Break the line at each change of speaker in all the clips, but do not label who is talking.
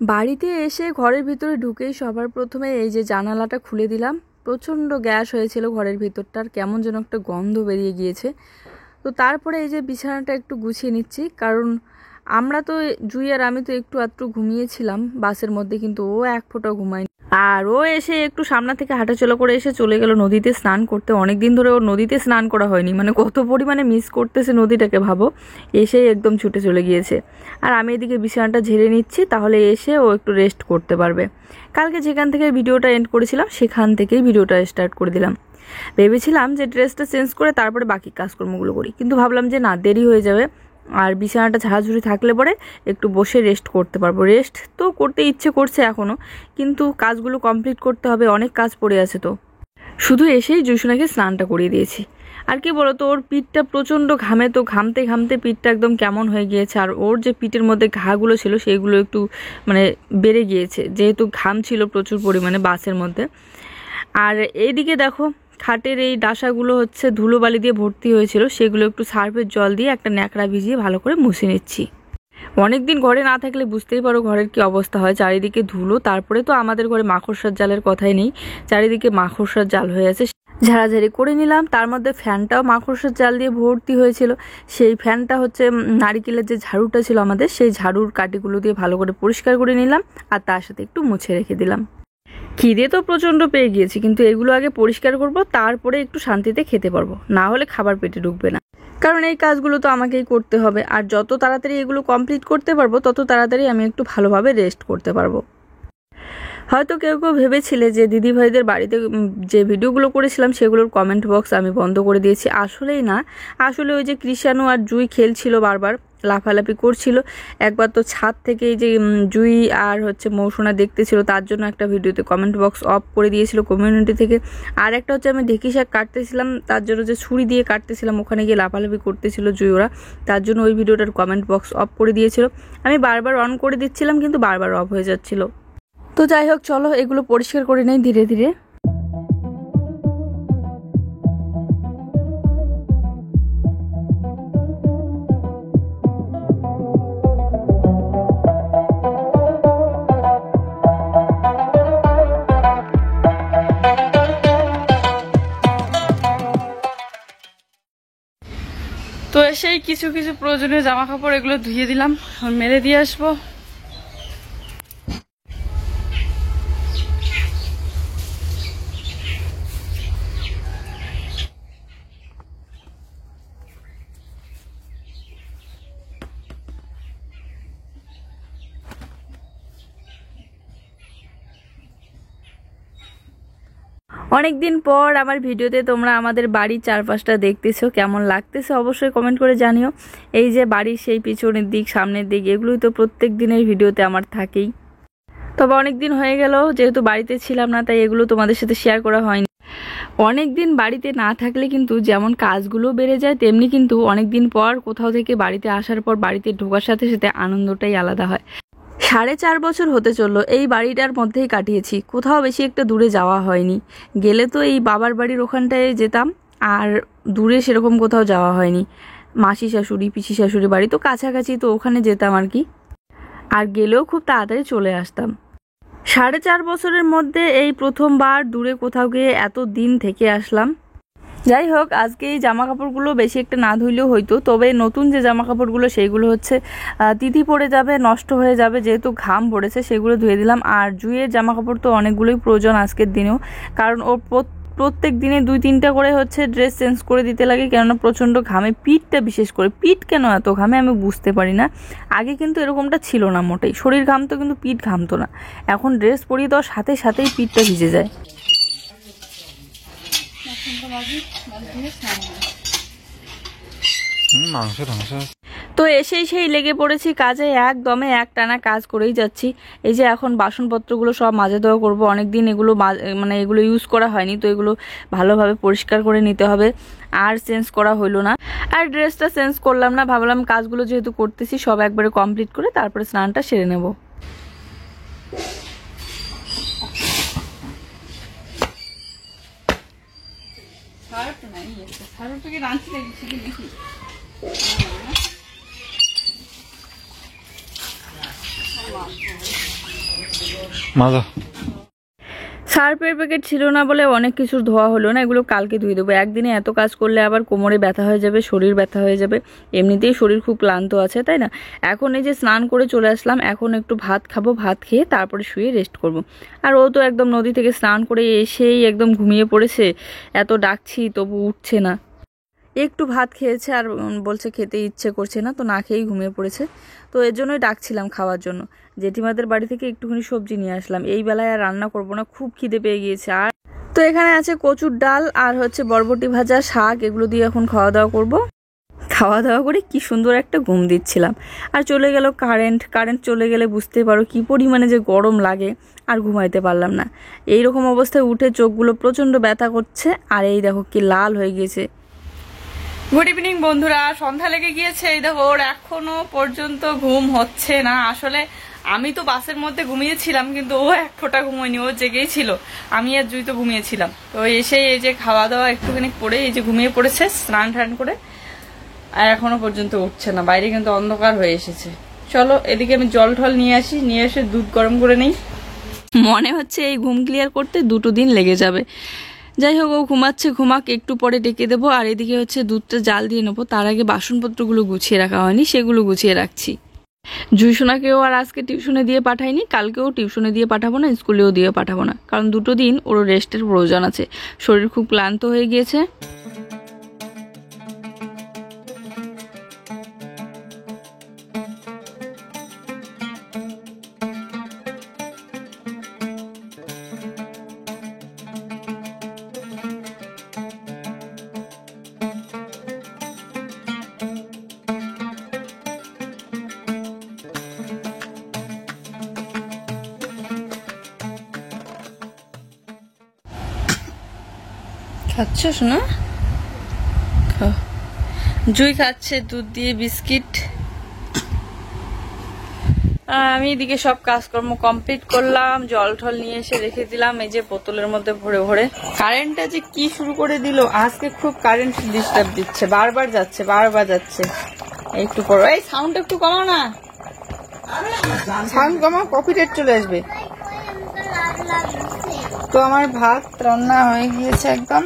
বাড়িতে এসে ঘরের ভিতরে ঢুকেই সবার প্রথমে এই যে জানালাটা খুলে দিলাম। প্রচণ্ড গ্যাস হয়েছিল ঘরের ভিতরটার, কেমন যেন একটা গন্ধ বেরিয়ে গিয়েছে। তো তারপরে এই যে বিছানাটা একটু গুছিয়ে নিচ্ছি, কারণ আমরা তো জুই আর আমি তো একটু আধটু ঘুমিয়েছিলাম বাসের মধ্যে, কিন্তু ও এক ফোঁটাও ঘুমায়নি। আর ও এসে একটু সামনে থেকে হাঁটাচলা করে এসে চলে গেল নদীতে স্নান করতে। অনেকদিন ধরে ওর নদীতে স্নান করা হয়নি, মানে কত পরিমাণে মিস করতেছে নদীটাকে ভাবো। এসেই একদম ছুটে চলে গিয়েছে। আর আমি এদিকে বিছানাটা ঝেড়ে নিচ্ছি, তাহলে এসে ও একটু রেস্ট করতে পারবে। কালকে যেখান থেকে ভিডিওটা এন্ড করেছিলাম সেখান থেকেই ভিডিওটা স্টার্ট করে দিলাম। ভেবেছিলাম যে ড্রেসটা চেঞ্জ করে তারপরে বাকি কাজকর্মগুলো করি, কিন্তু ভাবলাম যে না, দেরি হয়ে যাবে। আর বিছানাটা ঝাড়াঝুড়ি থাকলে পরে একটু বসে রেস্ট করতে পারবো। রেস্ট তো করতে ইচ্ছে করছে এখনও, কিন্তু কাজগুলো কমপ্লিট করতে হবে, অনেক কাজ পড়ে আছে। তো শুধু এসেই জুসুনাকে স্নানটা করিয়ে দিয়েছি। আর কি বলতো, ওর পিঠটা প্রচণ্ড ঘামে, তো ঘামতে ঘামতে পিঠটা একদম কেমন হয়ে গিয়েছে। আর ওর যে পিঠের মধ্যে ঘাগুলো ছিল সেইগুলো একটু মানে বেড়ে গিয়েছে, যেহেতু ঘাম ছিল প্রচুর পরিমাণে বাসের মধ্যে। আর এইদিকে দেখো, খাটের এই ডাসাগুলো হচ্ছে ধুলোবালি দিয়ে ভর্তি হয়েছিল, সেগুলো একটু সার্ফের জল দিয়ে একটা ন্যাকড়া ভিজিয়ে ভালো করে মুছে নিচ্ছি। অনেকদিন ঘরে না থাকলে বুঝতেই পারো ঘরের কি অবস্থা হয়, চারিদিকে ধুলো। তারপরে তো আমাদের ঘরে মাকড়সার জালের কথাই নেই, চারিদিকে মাকড়সার জাল হয়ে আছে। ঝাড়াঝাড়ি করে নিলাম, তার মধ্যে ফ্যানটাও মাকড়সার জাল দিয়ে ভর্তি হয়েছিল। সেই ফ্যানটা হচ্ছে নারিকেলের যে ঝাড়ুটা ছিল আমাদের, সেই ঝাড়ুর কাঠিগুলো দিয়ে ভালো করে পরিষ্কার করে নিলাম, আর তার সাথে একটু মুছে রেখে দিলাম। খিদে তো প্রচণ্ড পেয়ে গিয়েছি, কিন্তু এগুলো আগে পরিষ্কার করব, তারপরে একটু শান্তিতে খেতে পারবো, না হলে খাবার পেটে ঢুকবে না। কারণ এই কাজগুলো তো আমাকেই করতে হবে, আর যত তাড়াতাড়ি এগুলো কমপ্লিট করতে পারবো তত তাড়াতাড়ি আমি একটু ভালোভাবে রেস্ট করতে পারবো। হয়তো কেউ কেউ ভেবেছিলে যে দিদিভাইদের বাড়িতে যে ভিডিওগুলো করেছিলাম সেগুলোর কমেন্ট বক্স আমি বন্ধ করে দিয়েছি। আসলেই না, আসলে ওই যে কৃষাণু আর জুই খেলছিল, বারবার লাফালাফি করছিল। একবার তো ছাদ থেকে এই যে জুই আর হচ্ছে মৌসুনা দেখতেছিল, তার জন্য একটা ভিডিওতে কমেন্ট বক্স অফ করে দিয়েছিল কমিউনিটি থেকে। আর একটা হচ্ছে আমি ঢেঁকি শাক কাটতেছিলাম, তার জন্য যে ছুরি দিয়ে কাটতেছিলাম, ওখানে গিয়ে লাফালাফি করতেছিল জুই ওরা, তার জন্য ওই ভিডিওটার কমেন্ট বক্স অফ করে দিয়েছিল। আমি বারবার অন করে দিচ্ছিলাম, কিন্তু বারবার অফ হয়ে যাচ্ছিল। তো যাই হোক, চলো এগুলো পরিষ্কার করে নেই ধীরে ধীরে। তো এসেই কিছু কিছু প্রয়োজনীয় জামা কাপড় এগুলো ধুয়ে দিলাম, মেলে দিয়ে আসবো। অনেকদিন পর আমার ভিডিওতে তোমরা আমাদের বাড়ির চারপাশটা দেখতেছো, কেমন লাগতেছে অবশ্যই কমেন্ট করে জানিও। এই যে বাড়ির সেই পিছনের দিক, সামনের দিক, এগুলোই তো প্রত্যেক দিনের ভিডিওতে আমার থাকেই। তবে অনেক দিন হয়ে গেল যেহেতু বাড়িতে ছিলাম না, তাই এগুলো তোমাদের সাথে শেয়ার করা হয়নি। অনেক দিন বাড়িতে না থাকলে কিন্তু যেমন কাজগুলো বেড়ে যায়, তেমনি কিন্তু অনেক দিন পর কোথাও থেকে বাড়িতে আসার পর বাড়িতে ঢোকার সাথে সাথে আনন্দটাই আলাদা হয়। 4.5 বছর হতে চললো এই বাড়িটার মধ্যেই কাটিয়েছি, কোথাও বেশি একটা দূরে যাওয়া হয়নি। গেলে তো এই বাবার বাড়ির ওখানটায় যেতাম, আর দূরে সেরকম কোথাও যাওয়া হয়নি। মাসি শাশুড়ি, পিসি শাশুড়ি বাড়ি তো কাছাকাছি, তো ওখানে যেতাম আর কি। আর গেলেও খুব তাড়াতাড়ি চলে আসতাম। 4.5 বছরের মধ্যে এই প্রথমবার দূরে কোথাও গিয়ে এত দিন থেকে আসলাম। যাই হোক, আজকে এই জামা কাপড়গুলো বেশি একটা না ধুইলেও হইতো, তবে নতুন যে জামা কাপড়গুলো সেইগুলো হচ্ছে তিথি পড়ে যাবে, নষ্ট হয়ে যাবে, যেহেতু ঘাম পড়েছে সেগুলো ধুয়ে দিলাম। আর জুইয়ের জামা কাপড় তো অনেকগুলোই প্রয়োজন আজকের দিনেও, কারণ ও প্রত্যেক দিনে 2-3টা করে হচ্ছে ড্রেস চেঞ্জ করে দিতে লাগে, কেননা প্রচণ্ড ঘামে। পিঠটা বিশেষ করে, পিঠ কেন এত ঘামে আমি বুঝতে পারি না। আগে কিন্তু এরকমটা ছিল না মোটেই, শরীর ঘামতো কিন্তু পিঠ ঘামতো না। এখন ড্রেস পরিয়ে দেওয়ার সাথে সাথেই পিঠটা ভিজে যায়। তো এসেই সেই লেগে পড়েছি কাজে, একদমে একটানা কাজ করেই যাচ্ছি। এই যে এখন বাসনপত্রগুলো সব মাজা দেওয়া করবো, অনেকদিন এগুলো মানে এগুলো ইউজ করা হয়নি, তো এগুলো ভালোভাবে পরিষ্কার করে নিতে হবে। আর চেঞ্জ করা হইলো না, আর ড্রেসটা চেঞ্জ করলাম না, ভাবলাম কাজগুলো যেহেতু করতেছি সব একবারে কমপ্লিট করে তারপরে স্নানটা সেরে নেব। সার্ফের প্যাকেট ছিল না বলে অনেক কিছুর ধোয়া হলো না, এগুলো কালকে ধুয়ে দেবো। একদিনে এত কাজ করলে আবার কোমরে ব্যথা হয়ে যাবে, শরীর ব্যথা হয়ে যাবে, এমনিতেই শরীর খুব ক্লান্ত আছে, তাই না? এখন এই যে স্নান করে চলে আসলাম, এখন একটু ভাত খাবো, ভাত খেয়ে তারপরে শুয়ে রেস্ট করব। আর ও তো একদম নদী থেকে স্নান করে এসেই একদম ঘুমিয়ে পড়েছে, এত ডাকছি তবু উঠছে না। একটু ভাত খেয়েছে আর বলছে খেতে ইচ্ছে করছে না, তো না খেয়েই ঘুমিয়ে পড়েছে। তো এর জন্যই ডাকছিলাম খাওয়ার জন্য। জেঠিমাদের বাড়ি থেকে একটুখানি সবজি নিয়ে আসলাম, এই বেলায় আর রান্না করব না, খুব খিদে পেয়ে গিয়েছে। আর তো এখানে আছে কচুর ডাল আর হচ্ছে বরবটি ভাজা, শাক, এগুলো দিয়ে এখন খাওয়া দাওয়া করব। খাওয়া দাওয়া করে কি সুন্দর একটা ঘুম দিচ্ছিলাম, আর চলে গেল কারেন্ট চলে গেলে বুঝতে পারো কি পরিমাণে যে গরম লাগে, আর ঘুমাইতে পারলাম না। এইরকম অবস্থায় উঠে চোখগুলো প্রচণ্ড ব্যথা করছে, আর এই দেখো কি লাল হয়ে গিয়েছে। গুড ইভিনিং বন্ধুরা, সন্ধ্যা লেগে গিয়েছে, এই দেখো ওর এখনো পর্যন্ত ঘুম হচ্ছে না। আসলে আমি তো বাসের মধ্যে ঘুমিয়েছিলাম, কিন্তু ও এক ফোঁটা ঘুমোয়নি, ও জেগেই ছিল। আমি আর জুই তো ঘুমিয়েছিলাম। তো এসে এই যে খাওয়া দাওয়া একটুখানি করে এই যে ঘুমিয়ে পড়েছে স্নান টান করে, আর এখনো পর্যন্ত উঠছে না। বাইরে কিন্তু অন্ধকার হয়ে এসেছে। চলো এদিকে আমি জল ঠল নিয়ে আসি, নিয়ে এসে দুধ গরম করে নেই। মনে হচ্ছে এই ঘুম ক্লিয়ার করতে 2 দিন লেগে যাবে। যাই হোক, ও ঘুমাচ্ছে, ঘুমাক, একটু পরে ডেকে দেবো। আর এদিকে হচ্ছে দুধটা জাল দিয়ে নেবো, তার আগে বাসনপত্রগুলো গুছিয়ে রাখা হয়নি, সেগুলো গুছিয়ে রাখছি। জুইসোনাকেও আর আজকে টিউশনে দিয়ে পাঠাইনি, কালকেও টিউশনে দিয়ে পাঠাবো না, স্কুলেও দিয়ে পাঠাবো না, কারণ 2 দিন ওর রেস্টের প্রয়োজন আছে, শরীর খুব ক্লান্ত হয়ে গিয়েছে। খাচ্ছ না? জুই খাচ্ছে দুধ দিয়ে বিস্কিট। আমি এদিকে সব কাজকর্ম কমপ্লিট করলাম, জল ঠল নিয়ে এসে রেখে দিলাম এই যে বোতলের মধ্যে ভরে ভরে। কারেন্টটা যে কি শুরু করে দিল আজকে, খুব কারেন্ট ডিস্টার্ব দিচ্ছে, বারবার যাচ্ছে। একটু পর এই সাউন্ড একটু কমাও না, সাউন্ড কমাও, কপিরাইট চলে আসবে। তো আমার ভাত রান্না হয়ে গিয়েছে একদম,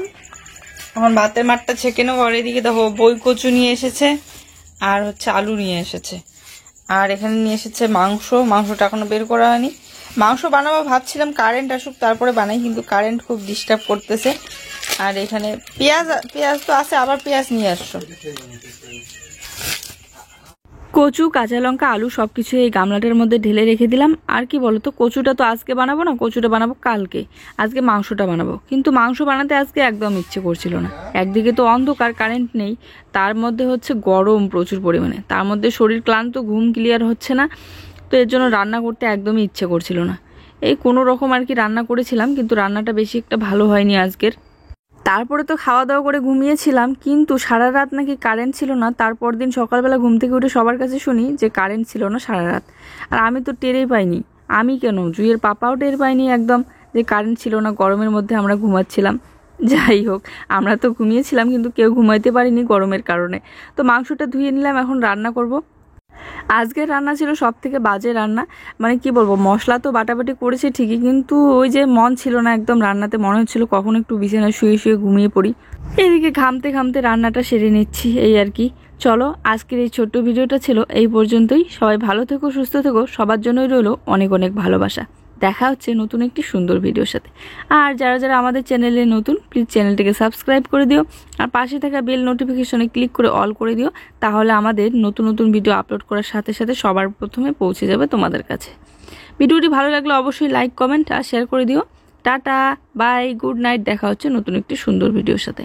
এখন ভাতের মাঠটা ছেঁকে নেবো। আর এদিকে দেখো বই কচু নিয়ে এসেছে, আর হচ্ছে আলু নিয়ে এসেছে, আর এখানে নিয়ে এসেছে মাংসটা এখনো বের করা হয়নি। মাংস বানাবো ভাবছিলাম কারেন্ট আসুক তারপরে বানাই, কিন্তু কারেন্ট খুব ডিস্টার্ব করতেছে। আর এখানে পেঁয়াজ তো আছে, আবার পেঁয়াজ নিয়ে আসছো। কচু, কাঁচা লঙ্কা, আলু সবকিছু এই গামলাটার মধ্যে ঢেলে রেখে দিলাম। আর কি বলতো, কচুটা তো আজকে বানাবো না, কচুটা বানাবো কালকে, আজকে মাংসটা বানাবো। কিন্তু মাংস বানাতে আজকে একদম ইচ্ছে করছিল না। একদিকে তো অন্ধকার, কারেন্ট নেই, তার মধ্যে হচ্ছে গরম প্রচুর পরিমাণে, তার মধ্যে শরীর ক্লান্ত, ঘুম ক্লিয়ার হচ্ছে না। তো এর জন্য রান্না করতে একদমই ইচ্ছে করছিল না। এই কোনো রকম আর কি রান্না করেছিলাম, কিন্তু রান্নাটা বেশি একটা ভালো হয়নি আজকের। তারপরে তো খাওয়া দাওয়া করে ঘুমিয়েছিলাম, কিন্তু সারা রাত নাকি কারেন্ট ছিল না। তারপর দিন সকালবেলা ঘুম থেকে উঠে সবার কাছে শুনি যে কারেন্ট ছিল না সারা রাত। আর আমি তো টেরই পাইনি, আমি কেন, জুইয়ের পাপাও টের পাইনি একদম, যে কারেন্ট ছিল না। গরমের মধ্যে আমরা ঘুমাচ্ছিলাম। যাই হোক, আমরা তো ঘুমিয়েছিলাম, কিন্তু কেউ ঘুমাইতে পারিনি গরমের কারণে। তো মাংসটা ধুয়ে নিলাম, এখন রান্না করব। আজকের রান্না ছিল সব থেকে বাজে রান্না, মানে কি বলবো, মশলা তো বাটাবাটি করেছে ঠিকই, কিন্তু ওই যে মন ছিল না একদম রান্নাতে, মনে হচ্ছিল কখন একটু বিছানায় শুয়ে শুয়ে ঘুমিয়ে পড়ি। এদিকে ঘামতে ঘামতে রান্নাটা সেরে নিচ্ছি, এই আর কি। চলো আজকের এই ছোট্ট ভিডিওটা ছিল এই পর্যন্তই। সবাই ভালো থেকো, সুস্থ থেকো, সবার জন্যই রইলো অনেক অনেক ভালোবাসা। দেখা হচ্ছে নতুন একটি সুন্দর ভিডিওর সাথে। আর যারা যারা আমাদের চ্যানেলে নতুন, প্লিজ চ্যানেলটিকে সাবস্ক্রাইব করে দিও, আর পাশে থাকা বেল নোটিফিকেশনে ক্লিক করে অল করে দিও, তাহলে আমাদের নতুন নতুন ভিডিও আপলোড করার সাথে সাথে সবার প্রথমে পৌঁছে যাবে তোমাদের কাছে। ভিডিওটি ভালো লাগলে অবশ্যই লাইক, কমেন্ট আর শেয়ার করে দিও। Tata, bye, good night. দেখা হচ্ছে নতুন একটি সুন্দর ভিডিওর সাথে।